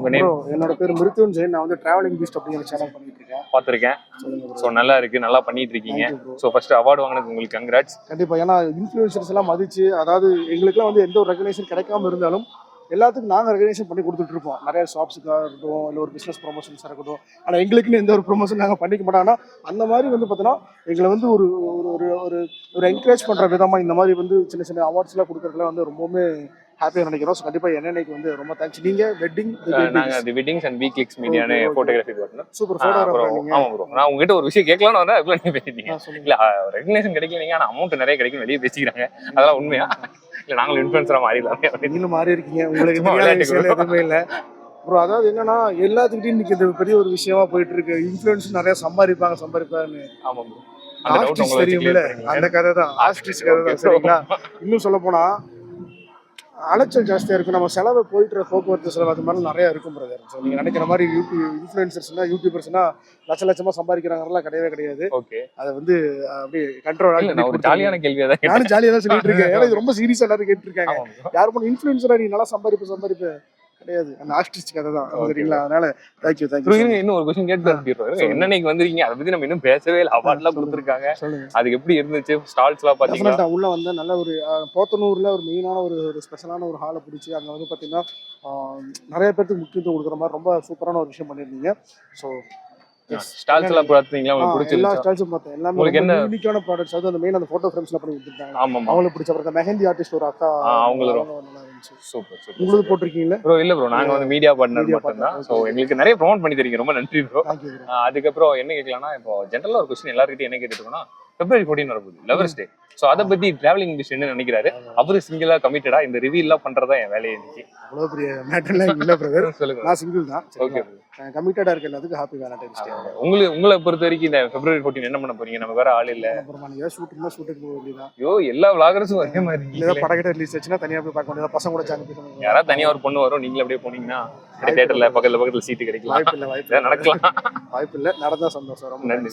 உங்க நேம்? என்னோட பேர் மிருத்யுஞ்செயன். நான் வந்து டிராவலிங் பீஸ்ட் அப்படிங்கிற சேனல் பண்ணிட்டு இருக்கேன். பார்த்துருக்கேன். ஸோ நல்லா இருக்கு, நல்லா பண்ணிட்டு இருக்கீங்க. ஸோ ஃபர்ஸ்ட் அவார்டு வாங்கினது உங்களுக்கு கங்க்ராட்ஸ். கண்டிப்பா. ஏன்னா இன்ஃப்ளூயன்சர்ஸ் எல்லாம் மதிச்சு, அதாவது எங்களுக்குலாம் வந்து எந்த ஒரு ரெகக்னேஷன் கிடைக்காம இருந்தாலும் எல்லாத்துக்கும் நாங்கள் ரெகக்னேஷன் பண்ணி கொடுத்துட்டு இருப்போம். நிறைய ஷாப்ஸுக்காக இருக்கட்டும், இல்லை ஒரு பிஸ்னஸ் ப்ரொமோஷன்ஸாக இருக்கட்டும். ஆனால் எங்களுக்குன்னு எந்த ஒரு ப்ரொமோஷன் நாங்கள் பண்ணிக்க மாட்டோம். ஆனால் அந்த மாதிரி வந்து பார்த்தோன்னா எங்களை வந்து ஒரு ஒரு ஒரு ஒரு என்கரேஜ் பண்ணுற விதமாக இந்த மாதிரி வந்து சின்ன சின்ன அவார்ட்ஸ்லாம் கொடுக்குறதுல வந்து ரொம்பவுமே ஹாப்பியாக நினைக்கிறோம். ஸோ கண்டிப்பாக என்னென்னைக்கு வந்து ரொம்ப தேங்க்ஸ். நீங்கள் நாங்கள் தி வெட்டிங்ஸ் அண்ட் வீக்லிக்ஸ் மீடியான ஃபோட்டோகிராஃபி பார்ட்னர். Super photographer. ஆமாம் ப்ரோ, நான் உங்ககிட்ட ஒரு விஷயம் கேட்கலான்னு வந்தேன், அதுக்குள்ள நீங்கள் பேசிட்டீங்க. இல்லை ரெகக்னேஷன் கிடைக்கல நீங்கள், ஆனால் அமௌண்ட் நிறைய கிடைக்கும் வெளியே பேசிக்கிறாங்க, அதெல்லாம் உண்மையா? இல்லை நாங்களும் இன்ஃப்ளூயன்ஸராக மாறிடலாமே? நீங்களும் மாறி இருக்கீங்க, உங்களுக்கு எதுவுமே இல்லை ப்ரோ. அதாவது என்னன்னா எல்லாத்துக்கிட்டையும் இன்னைக்கு இது பெரிய ஒரு விஷயமா போயிட்டு இருக்கு. இன்ஃப்ளூயன்ஸ் நிறைய சம்பாதிப்பாங்கன்னு. ஆமாம் ப்ரோ, தெரியுமில்ல, அந்த கதை தான் ஆஸ்ட்ரிச் கதை தான். சரிங்களா? இன்னும் சொல்ல போனா அலைச்சல் ஜாஸ்தியா இருக்கும். நம்ம செலவு போயிட்டு போக்குவரத்து செலவு அது மாதிரி நிறைய இருக்கும் பிரதர். ஸோ நீங்க நினைக்கிற மாதிரி இன்ஃப்ளூயன்சர்ஸ்னா யூடியூபர்ஸ்னா லட்சமா சம்பாதிக்கிறாங்கலாம் கிடையவே கிடையாது. ஓகே, அதை வந்து அப்படியே கண்ட்ரோல் ஆகி ஒரு ஜாலியான கேள்வியா தான். நானும் ஜாலியாக தான் சொல்லிட்டு இருக்கேன். ஏன்னா இது ரொம்ப சீரியஸா எல்லாரும் கேட்டு இருக்காங்க. யாரும் இன்ஃப்ளூயன்சரா நீ நல்லா சம்பாதிப்பு கிடையாது, அந்த ஆஸ்ட்ரிச் கதை தான். சரிங்களா? அதனால தேங்க்யூ. இன்னும் ஒரு கொஸ்டின் கேட்டு என்னன்னைக்கு வந்திருக்கீங்க, அதை பத்தி நம்ம இன்னும் பேசவே இல்லை. அவார்ட்லாம் கொடுத்துருக்காங்க, அது எப்படி இருந்துச்சு? ஸ்டால்ஸ்லாம் பாத்தீங்கன்னா உள்ள வந்து நல்ல ஒரு போத்தனூர்ல ஒரு மெயினான ஒரு ஸ்பெஷலான ஒரு ஹாலை பிடிச்சி அங்க வந்து பாத்தீங்கன்னா நிறைய பேருக்கு முக்கியத்துவம் கொடுக்குற மாதிரி ரொம்ப சூப்பரான ஒரு விஷயம் பண்ணியிருந்தீங்க. ஸோ ஸ்டால்ஸ் எல்லாம் பாத்தீங்களா? உங்களுக்கு பிடிச்ச எல்லா ஸ்டால்ஸும் பார்த்தேன். எல்லாமே உங்களுக்கு என்ன யூனிக்கான ப்ராடக்ட்ஸ், அது அந்த மெயின் அந்த போட்டோ ஃப்ரேம்ஸ்ல பண்ணி கொடுத்துட்டாங்க. ஆமா, அவங்களுக்கு பிடிச்ச அப்புறம் மெஹந்தி ஆர்டிஸ்ட் ஒரு அக்கா, அவங்களும் நல்லா இருந்துச்சு. சூப்பர். உங்களுக்கு போட்டிருக்கீங்களா ப்ரோ? இல்ல ப்ரோ, நாங்க வந்து மீடியா பார்ட்னர் மட்டும் தான். சோ எங்களுக்கு நிறைய ப்ரோமோட் பண்ணி தரீங்க, ரொம்ப நன்றி ப்ரோ. அதுக்கப்புறம் என்ன கேட்கலாம்னா, இப்போ ஜெனரலா ஒரு கொஸ்டின் எல்லாருக்கிட்டையும் என்ன கேட்டுட்டோம்னா, February 14 வரப்போகுது லவர்ஸ் டே. ஸோ அதை பத்தி டிராவலிங் பிஸ்ட் என்ன நினைக்கிறாரு? அவரு சிங்கிளா கமிட்டடா இந்த ரிவீல்லாம் பண்றதா என் வேலையை இருந்துச்சு. அவ்வளோ பெரிய மேட்டர்லாம் இல்லை பிரதர். சொல்லுங்க. நான் சிங்கிள் தான். ஓகே, கமிட்டடா இருக்க எல்லாத்துக்கும் ஹாப்பி வேலண்டைன்ஸ் டே. உங்களை பொறுத்த வரைக்கும் இந்த February 14 என்ன பண்ண போறீங்க? நம்ம வேற ஆள் இல்ல. ஷூட்டுக்கு போக வேண்டியதான். ஐயோ, எல்லா விளாகர்ஸும் அதே மாதிரி. இல்ல படகிட்ட ரிலீஸ் ஆச்சுன்னா தனியா போய் பார்க்க வேண்டியது. பசங்க கூட சேர்ந்து போய் யாராவது தனியா ஒரு பொண்ணு வரும், நீங்களும் அப்படியே போனீங்கன்னா தியேட்டர்ல பக்கத்துல சீட்டு கிடைக்கலாம். வாய்ப்பு இல்லை நடக்கலாம். வாய்ப்பு இல்லை. நடந்தா சந்தோஷம். ரொம்ப நன்றி.